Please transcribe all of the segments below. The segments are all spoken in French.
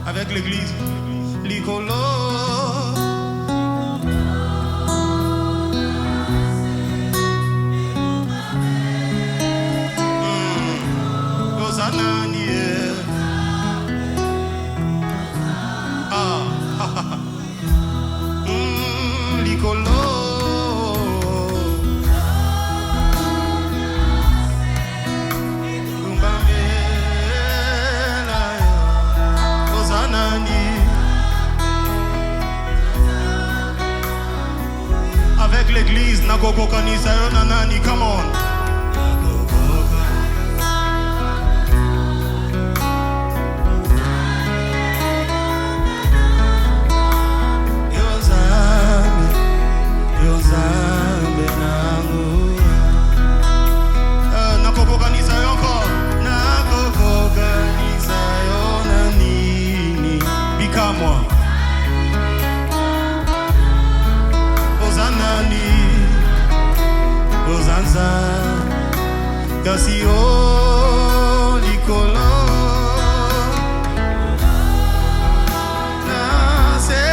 Avec l'église, l'icolo. Avec l'église, Nakoko Kanisa Nanani, come on. Kasi o likolo na se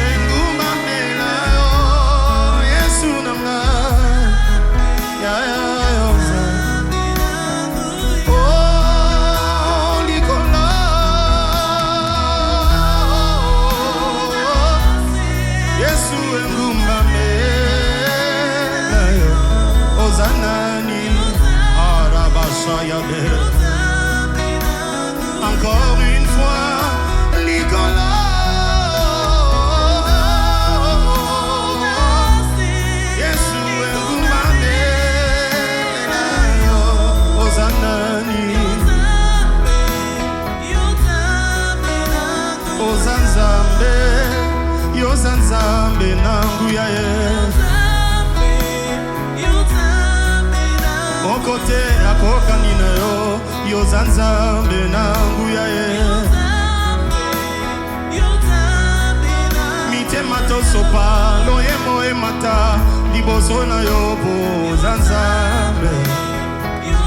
engumba mela yo Yesu nanga ya yoza o likolo Yesu engumba mela yo Zanani, Arabasayade. Encore une fois, Nicolas. Yesu engumane, o Zanani, o Zanzambe, yo Zanzambe nanguyaye. Kote akoka nina yo yo Zanzambe nanguya ye mitema tosopa loye moe mata liboso na yo po Zanzambe yo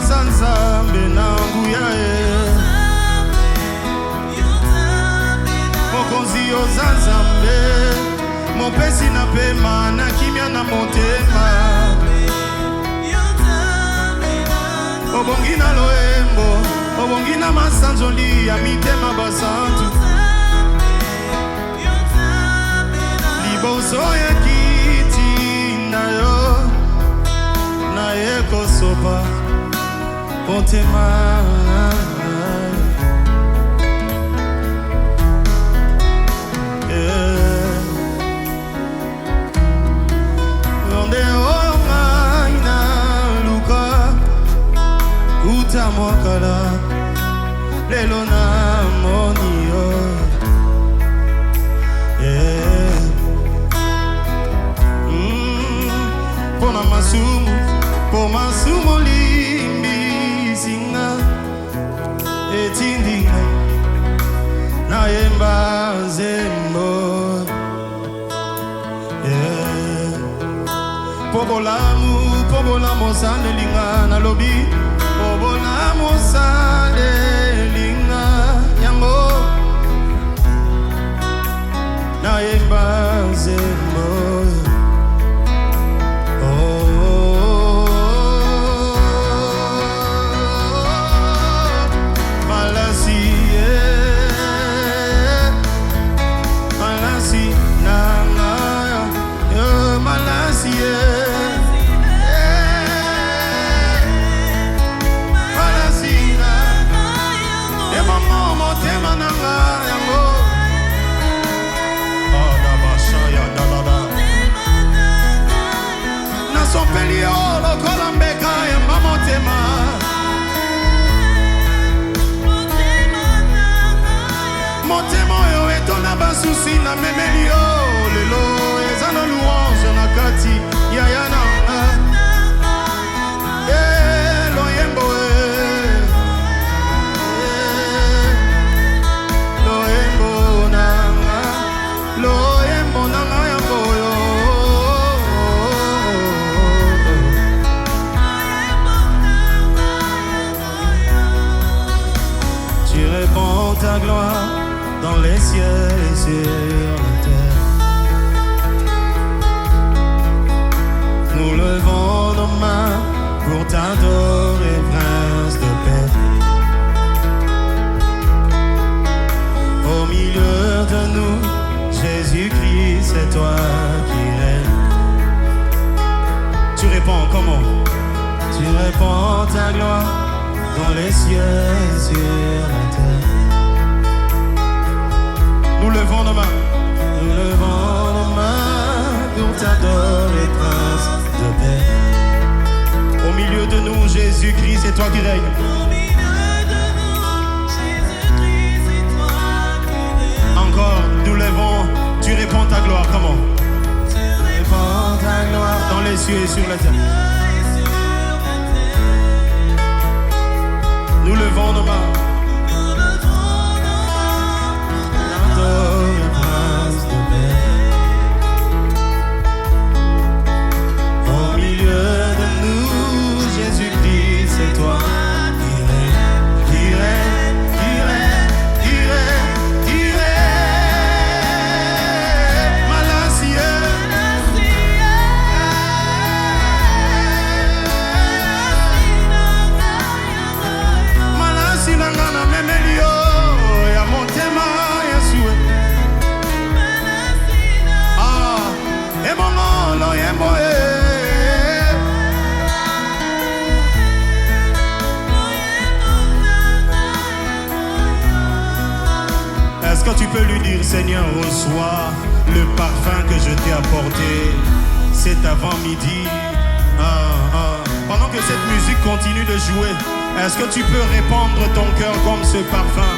Zanzambe nanguya ye mokonzi yo Zanzambe Mopesi na pema na kimia na motema Obongi na loembo Obongi na masanzoli ya mitema basantu Liboso ya kiti na yo Na eko sopa Potema Mwakala lelo na monio Pona masumu limbi singa etindinga na yemba zembo Pobolamu sane linga na lobi Pobolamu sane linga yango na yemba zembo Susi na memelio lelo ezana louange na kati ya yana lo yembo nanga yambo yo pour t'adorer, prince de paix. Au milieu de nous, Jésus-Christ, c'est toi qui règnes. Tu réponds comment? Tu répands ta gloire dans les cieux et sur la terre. Nous levons nos mains. Nous levons nos mains pour t'adorer, prince de paix. Au milieu de nous, Jésus-Christ, c'est toi qui règnes. Au milieu de nous, Jésus-Christ, c'est toi qui règnes. Encore, nous levons, tu répands ta gloire, comment? Tu répands ta gloire dans les cieux et sur la terre. Nous levons nos mains. Nous levons nos mains. Adore le prince de paix. Au milieu de nous, Jésus-Christ, c'est toi qui règne, qui règne, qui règne, qui règne, qui règne. Malasia. Nangana memelio ya motema Yeshua. Ah, emongolo yemoe. Est-ce que tu peux lui dire, Seigneur, reçois le parfum que je t'ai apporté cet avant-midi. Pendant que cette musique continue de jouer, est-ce que tu peux répandre ton cœur comme ce parfum?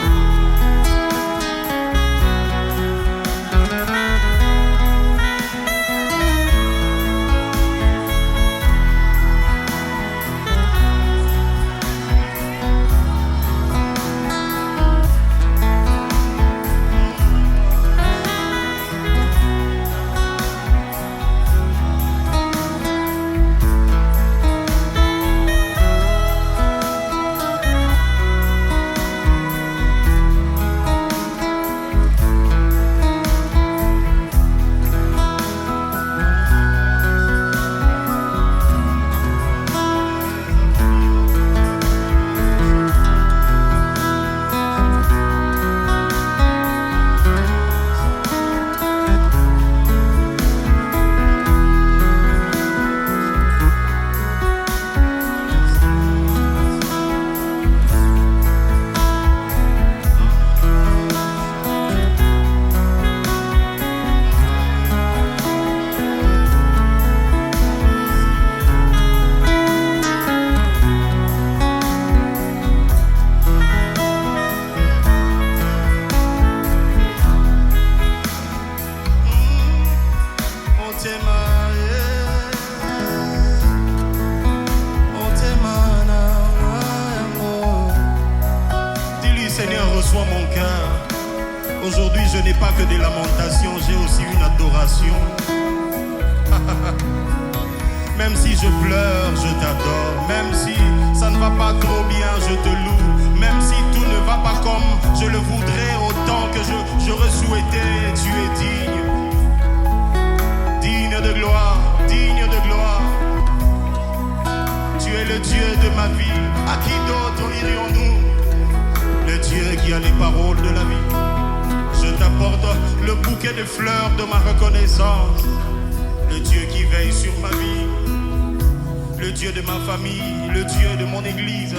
Reçois mon cœur. Aujourd'hui, je n'ai pas que des lamentations, j'ai aussi une adoration. Même si je pleure, je t'adore. Même si ça ne va pas trop bien, je te loue. Même si tout ne va pas comme je le voudrais, autant que j'aurais souhaité, tu es digne. Digne de gloire, digne de gloire. Tu es le Dieu de ma vie. À qui d'autre irions-nous? Le Dieu qui a les paroles de la vie. Je t'apporte le bouquet de fleurs de ma reconnaissance. Le Dieu qui veille sur ma vie. Le Dieu de ma famille. Le Dieu de mon église.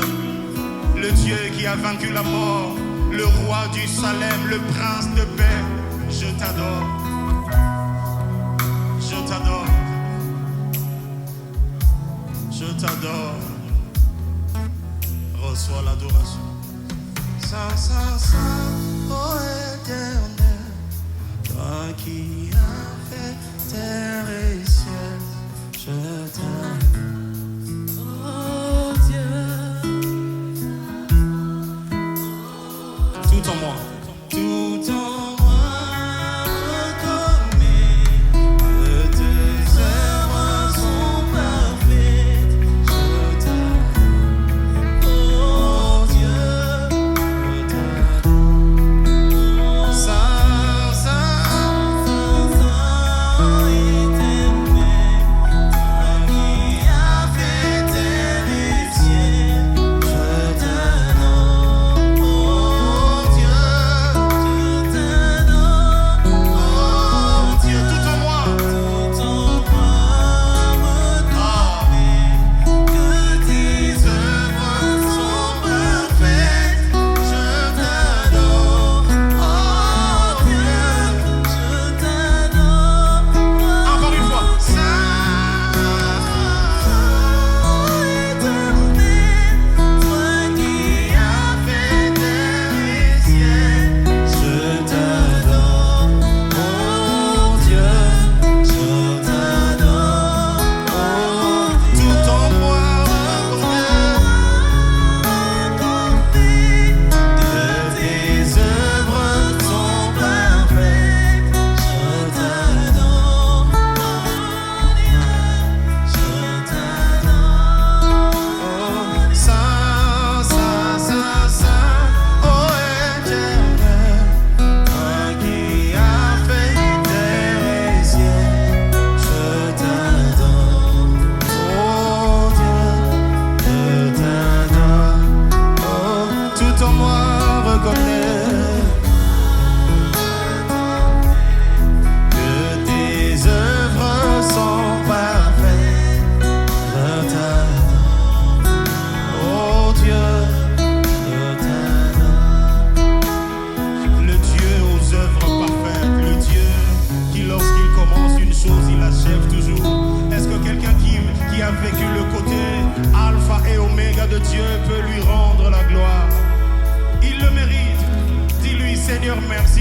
Le Dieu qui a vaincu la mort. Le roi du Salem. Le prince de paix. Je t'adore. Je t'adore. Je t'adore. Reçois l'adoration. Saint, Saint, Saint, ô éternel, toi qui as fait terre et ciel, je t'aime. Oh Dieu, tout en moi, tout en moi, reconnais que tes œuvres sont parfaites, je t'aime. Oh Dieu. Saint, Saint, Saint, Saint,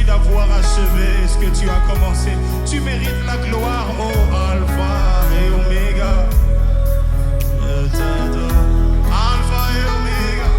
d'avoir achevé ce que tu as commencé. Tu mérites la gloire, oh Alpha et Oméga. Je t'adore, Alpha et Oméga.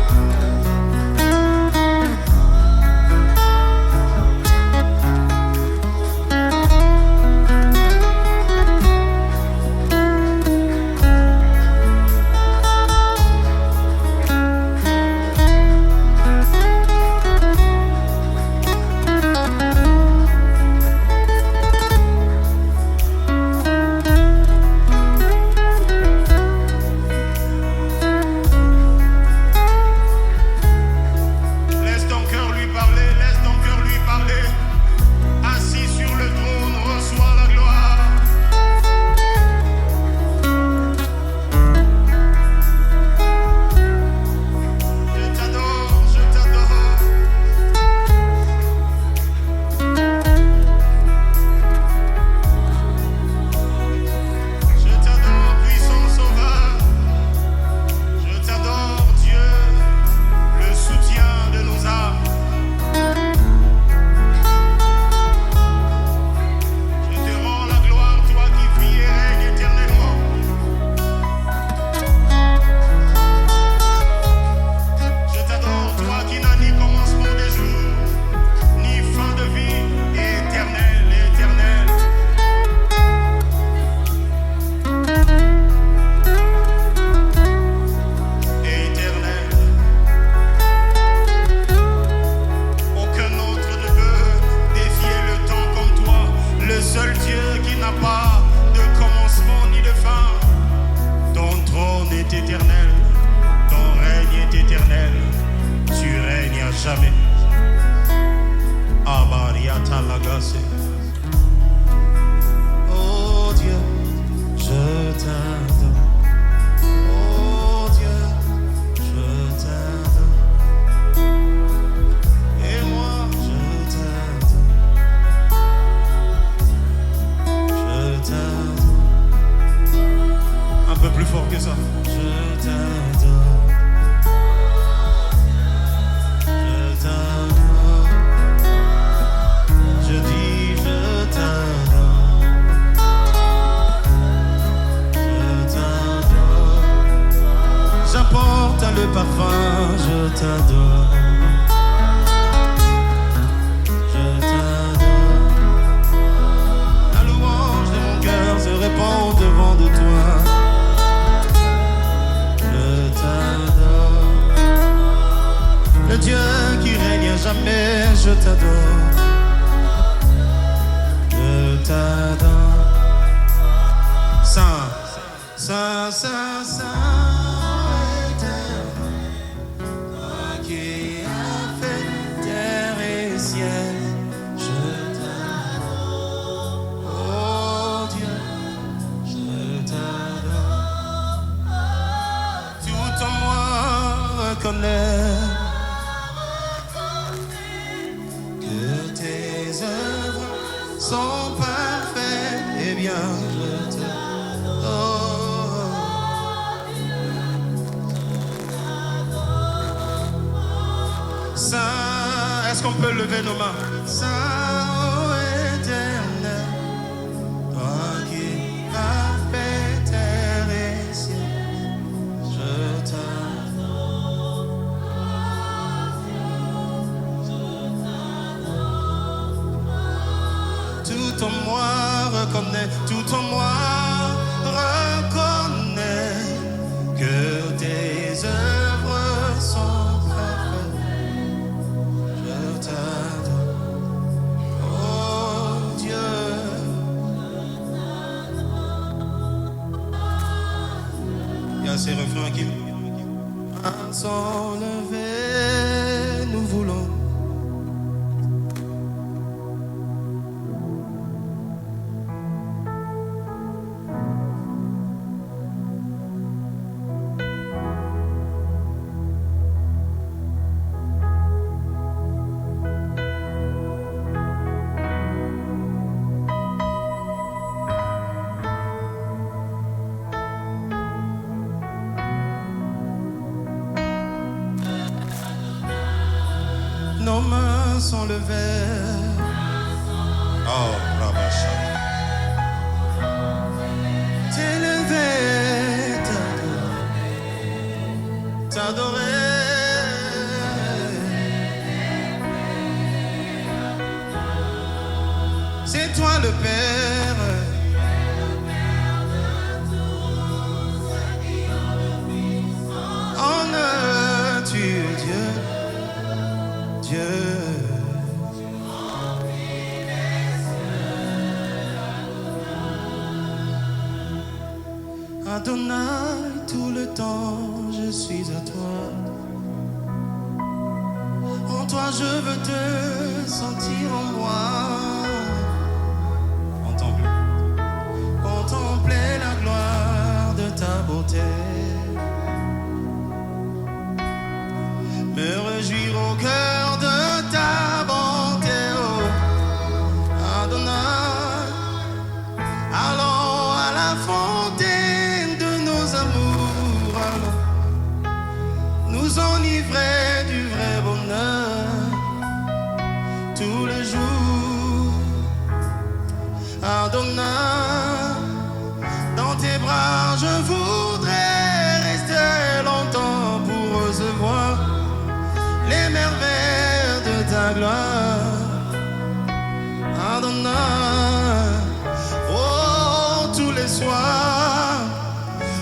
Jamais. Abariata Lagase. Oh Dieu, je t'adore. Oh Dieu, je t'adore. Et moi, je t'adore. Je t'adore. Un peu plus fort que ça. Je t'adore. J'apporte le parfum, je t'adore. Je t'adore. La louange de mon cœur se répand devant de toi. Je t'adore. Le Dieu qui règne à jamais, je t'adore. Je t'adore. Saint, Saint, Saint, Saint. Reconnais que tes œuvres sont parfaites, et bien je t'adore. Saint, est-ce qu'on peut lever nos mains? Saint, ô éternel, toi qui as fait terre et ciel, je t'adore. Tout en moi reconnaît, tout en moi reconnaît que tes œuvres sont parfaites. Je t'adore, oh Dieu. Il y a ces refrains qui sont levés, nous voulons. Nos mains sont levées. Oh, Rabacha. T'élever, t'adorer. C'est toi le Père. En tu es Dieu, Dieu. Adonai, tout le temps, je suis à toi. En toi, je veux te sentir en moi. Contempler la gloire de ta beauté. Me réjouir au cœur de ta bonté, oh Adonai. Allons à la fontaine de nos amours, allons nous enivrer du vrai bonheur tous les jours. Adonai, dans tes bras je voudrais rester longtemps pour recevoir les merveilles de ta gloire. Adonai, oh, tous les soirs,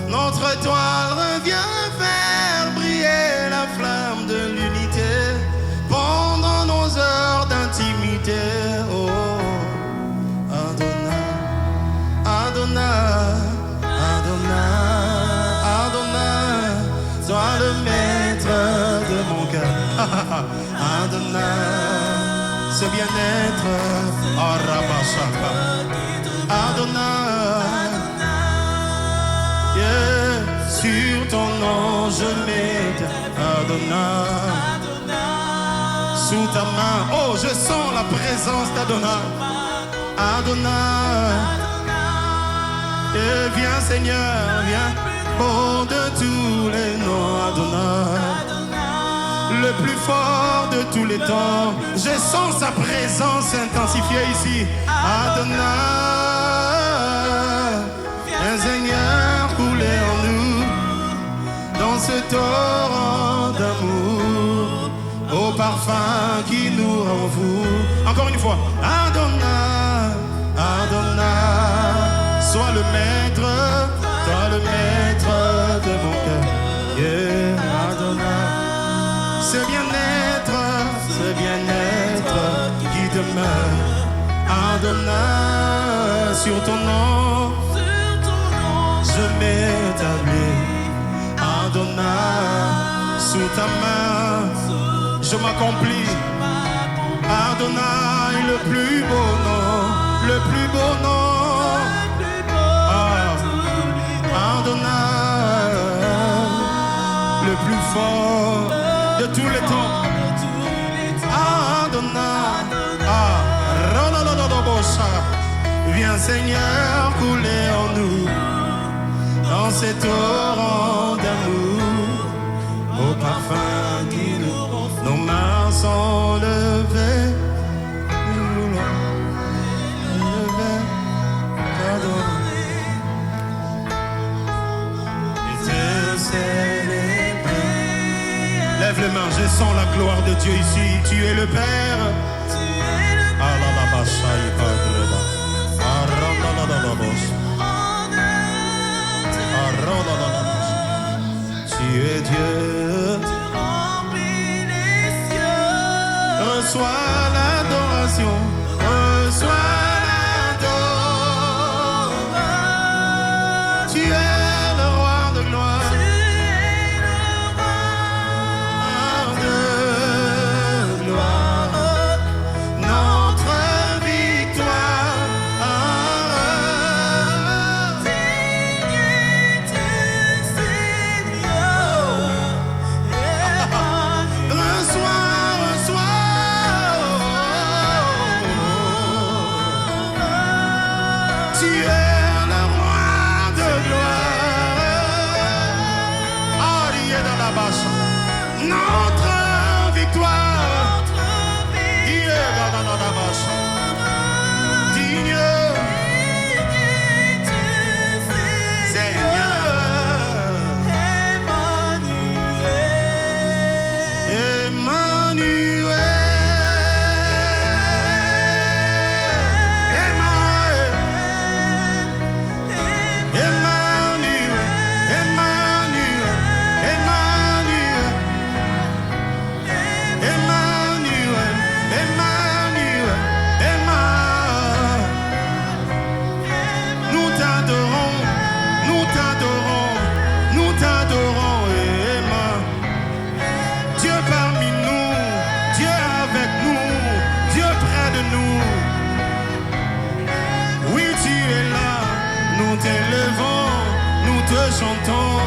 notre étoile revient faire briller la flamme de l'unité pendant nos heures d'intimité. Oh, Adonai, Adonai, Adonai, Adonai, sois le maître de mon cœur. Adonai, ce bien-être, Arabashaka. Adonai, yeah, sur ton nom je m'étais. Adonai, sous ta main, oh, je sens la présence d'Adonai. Adonai, et viens Seigneur, viens, oh, de tous les noms, Adonai. Le plus fort de tous les temps. Je sens sa présence intensifiée ici. Adonai, un Seigneur couler en nous dans ce torrent d'amour, au parfum qui nous rend fous. Encore une fois. Adonai, Adonai, sois le maître, toi le maître de mon cœur. Yeah, Adonai. Ce bien-être qui demeure. Adonai, sur ton nom, je m'établis. Adonai, sous ta main, je m'accomplis. Adonai, le plus beau nom, le plus beau nom. Ah, Adonai, le plus fort de tous les temps. Adonai, ah, viens Seigneur couler en nous dans ces torrents d'amour, au parfum qui nous, nos mains sont levées, nous voulons lever, t'adorer et te célébrer. Lève les mains, je sens la gloire de Dieu ici. Tu es le Père. Tu es Dieu. Reçois l'adoration. Reçois l'adoration. Tu es le roi de gloire. chantons,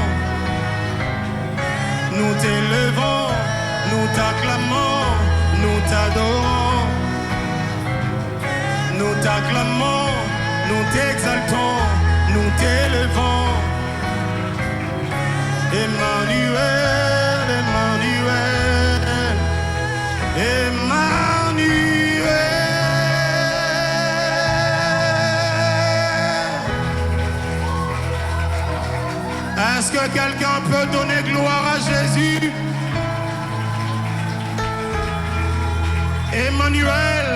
nous t'élevons, nous t'acclamons, nous t'adorons, nous t'acclamons, nous t'exaltons, nous t'élevons. Emmanuel, Emmanuel, Emmanuel. Est-ce que quelqu'un peut donner gloire à Jésus? Emmanuel,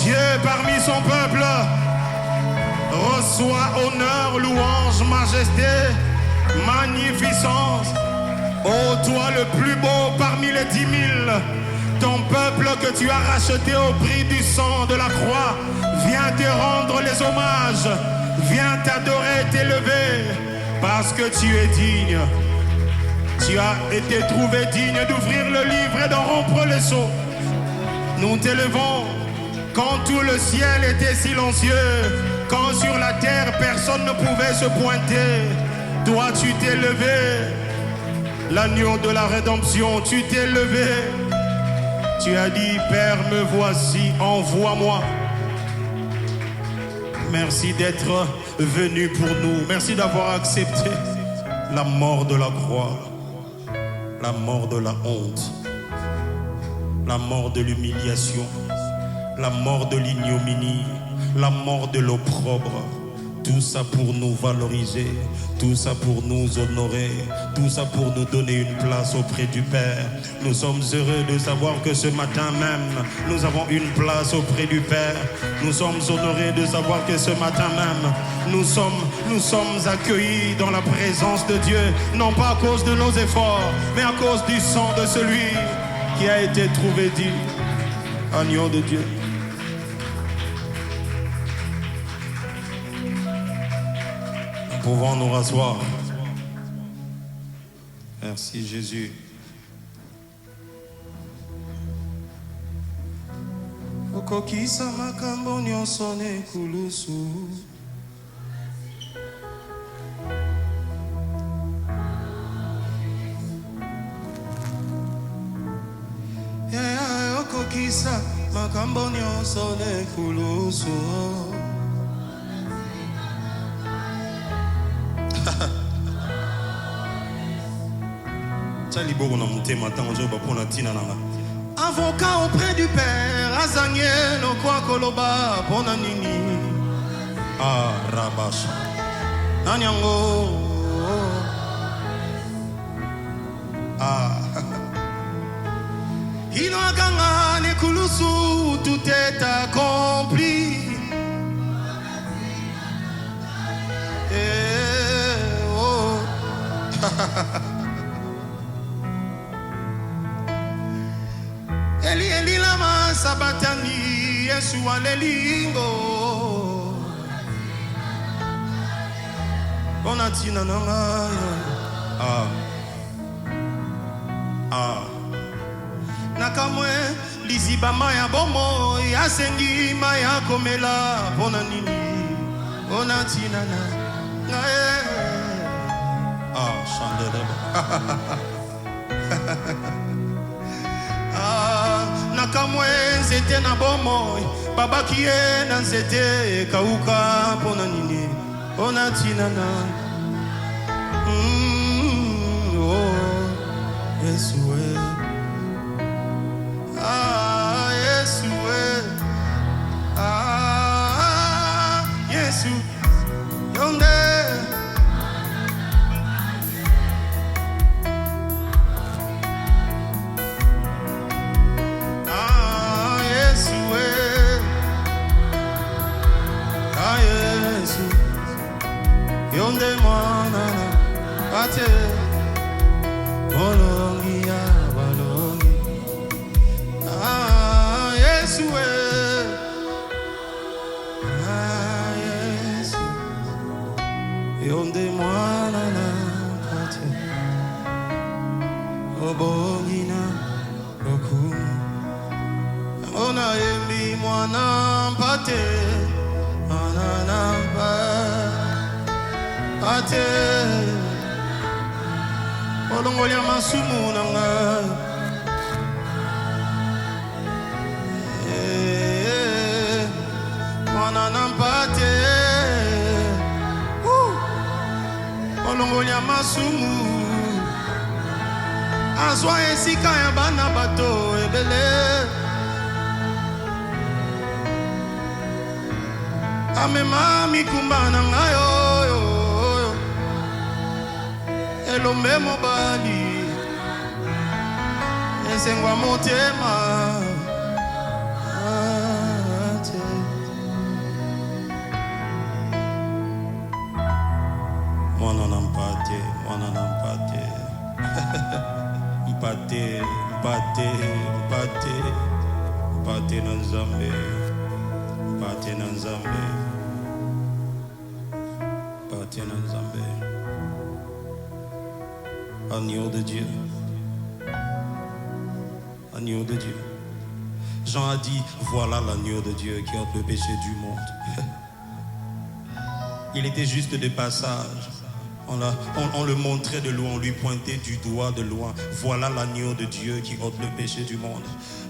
Dieu parmi son peuple, reçoit honneur, louange, majesté, magnificence. Ô toi le plus beau parmi les 10 000, ton peuple que tu as racheté au prix du sang de la croix, vient te rendre les hommages, vient t'adorer, t'élever, parce que tu es digne. Tu as été trouvé digne d'ouvrir le livre et d'en rompre les sceaux. Nous t'élevons quand tout le ciel était silencieux, quand sur la terre personne ne pouvait se pointer. Toi tu t'es levé, l'agneau de la rédemption, tu t'es levé. Tu as dit, Père, me voici, envoie-moi. Merci d'être venu pour nous. Merci d'avoir accepté la mort de la croix, la mort de la honte, la mort de l'humiliation, la mort de l'ignominie, la mort de l'opprobre. Tout ça pour nous valoriser, tout ça pour nous honorer, tout ça pour nous donner une place auprès du Père. Nous sommes heureux de savoir que ce matin même, nous avons une place auprès du Père. Nous sommes honorés de savoir que ce matin même, nous sommes accueillis dans la présence de Dieu, non pas à cause de nos efforts, mais à cause du sang de celui qui a été trouvé digne, agneau de Dieu. Nous pouvons nous rasseoir. Merci Jésus. Okokisa makambo nyonso nekulusu. Okokisa makambo nyonso nekulusu. Avocat auprès du Père, Azanye no kwa koloba pona nini. Ah, Rabash. Anyango. Ah. Inokanga ne kulusu, tout est accompli. Eh, oh. Eli Eli lama sabatani Yesu alelingo. Onatina nanga. Ah. Ah. Nakamwe liziba maya bomo yasengi maya komela pona nini. Onatina na. Ah, chandela. Nakamwe nzete na bomo baba kiye na nzete kauka pona nini ona tinana. Oh Yesu ah Yesu ah Yesu yonde. Yonde mwana ate bolongi ya balongi. Ah Yesu ah Yesu yonde mwana ate obongi na okumu. Ona yembi mwana mpate ananamba. mpate olongolia masumu nanga mwana na mpate olongolia masumu azwa esika ya bana bato ebele amema mikumba na ngayo elombe mobali esengwa motema mwana na mpate mpate na Nzambe mpate na Nzambe agneau de Dieu. Agneau de Dieu. Jean a dit, voilà l'agneau de Dieu qui ôte le péché du monde. Il était juste de passage. On le montrait de loin, on lui pointait du doigt de loin. Voilà l'agneau de Dieu qui ôte le péché du monde.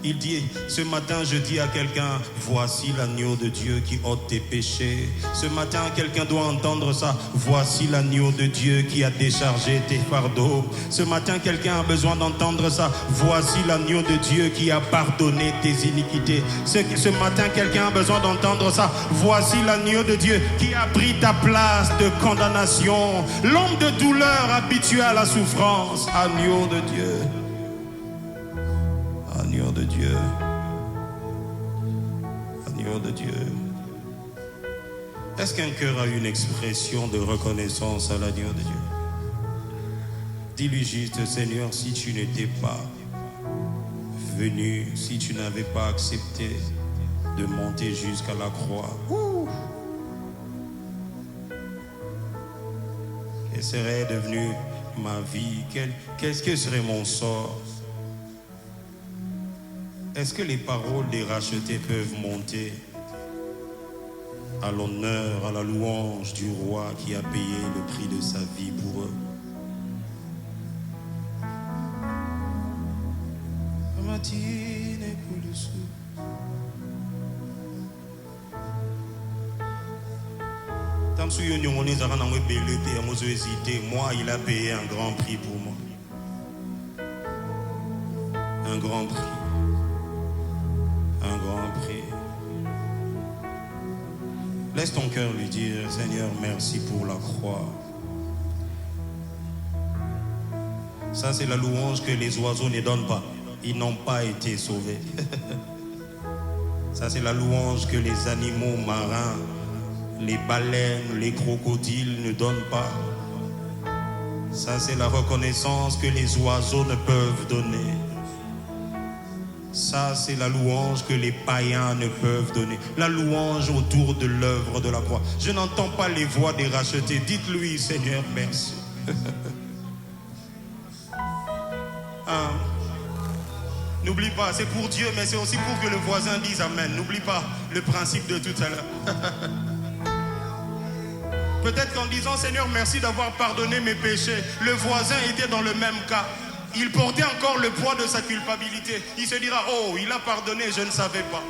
Il dit, ce matin je dis à quelqu'un, voici l'agneau de Dieu qui ôte tes péchés. Ce matin quelqu'un doit entendre ça, voici l'agneau de Dieu qui a déchargé tes fardeaux. Ce matin quelqu'un a besoin d'entendre ça, voici l'agneau de Dieu qui a pardonné tes iniquités. Ce matin quelqu'un a besoin d'entendre ça, voici l'agneau de Dieu qui a pris ta place de condamnation. L'homme de douleur habitué à la souffrance, agneau de Dieu. Agneau de Dieu. Agneau de Dieu. Est-ce qu'un cœur a une expression de reconnaissance à l'agneau de Dieu? Dis-lui juste, Seigneur, si tu n'étais pas venu, si tu n'avais pas accepté de monter jusqu'à la croix, quelle serait devenue ma vie? Qu'est-ce que serait mon sort? Est-ce que les paroles des rachetés peuvent monter à l'honneur, à la louange du roi qui a payé le prix de sa vie pour eux? Moi, il a payé un grand prix pour moi. Un grand prix. Un grand prix. Laisse ton cœur lui dire, Seigneur, merci pour la croix. Ça, c'est la louange que les oiseaux ne donnent pas. Ils n'ont pas été sauvés. Ça, c'est la louange que les animaux marins, les baleines, les crocodiles ne donnent pas. Ça, c'est la reconnaissance que les oiseaux ne peuvent donner. Ça, c'est la louange que les païens ne peuvent donner. La louange autour de l'œuvre de la croix. Je n'entends pas les voix des rachetés. Dites-lui, Seigneur, merci. N'oublie pas, c'est pour Dieu, mais c'est aussi pour que le voisin dise Amen. N'oublie pas le principe de tout à l'heure. Peut-être qu'en disant Seigneur, merci d'avoir pardonné mes péchés, le voisin était dans le même cas. Il portait encore le poids de sa culpabilité. Il se dira, oh, il a pardonné, je ne savais pas.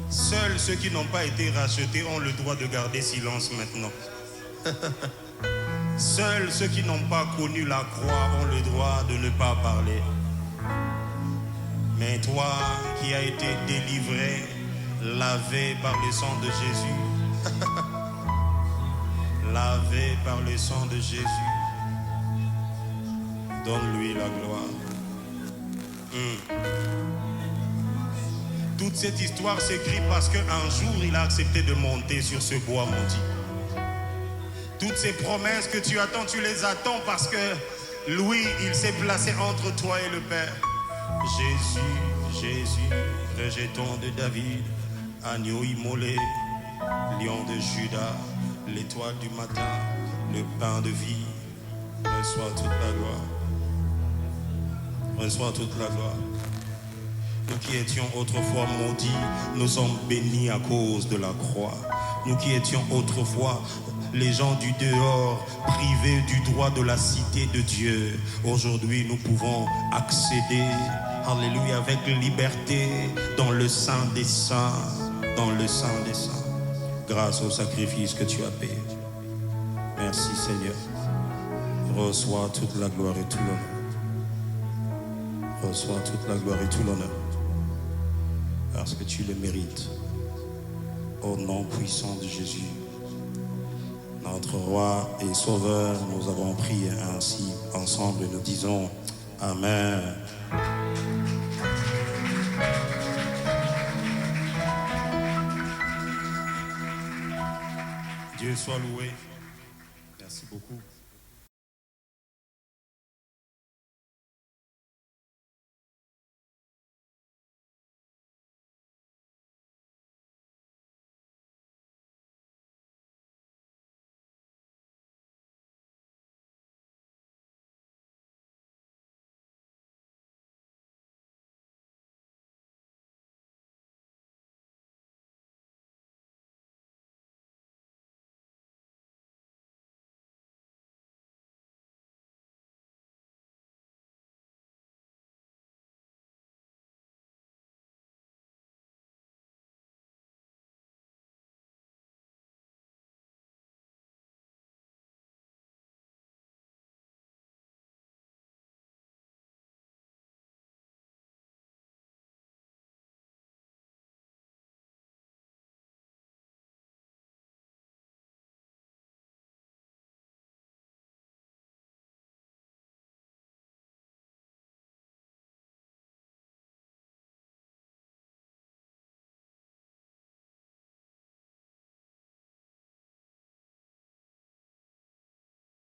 Seuls ceux qui n'ont pas été rachetés ont le droit de garder silence maintenant. Seuls ceux qui n'ont pas connu la croix ont le droit de ne pas parler. Mais toi qui as été délivré, lavé par le sang de Jésus, lavé par le sang de Jésus, donne-lui la gloire. Toute cette histoire s'écrit parce qu'un jour il a accepté de monter sur ce bois maudit. Toutes ces promesses que tu attends, tu les attends parce que lui, il s'est placé entre toi et le Père. Jésus, Jésus, rejeton de David, Agneau immolé, lion de Juda, l'étoile du matin, le pain de vie, reçois toute la gloire. Reçois toute la gloire. Nous qui étions autrefois maudits, nous sommes bénis à cause de la croix. Nous qui étions autrefois les gens du dehors, privés du droit de la cité de Dieu, aujourd'hui nous pouvons accéder, alléluia, avec liberté dans le Saint des Saints, dans le Saint des Saints, grâce au sacrifice que tu as payé. Merci Seigneur. Reçois toute la gloire et tout l'honneur. Reçois toute la gloire et tout l'honneur, parce que tu le mérites. Au nom puissant de Jésus, notre roi et sauveur, nous avons prié ainsi ensemble et nous disons Amen. Dieu soit loué. Merci beaucoup.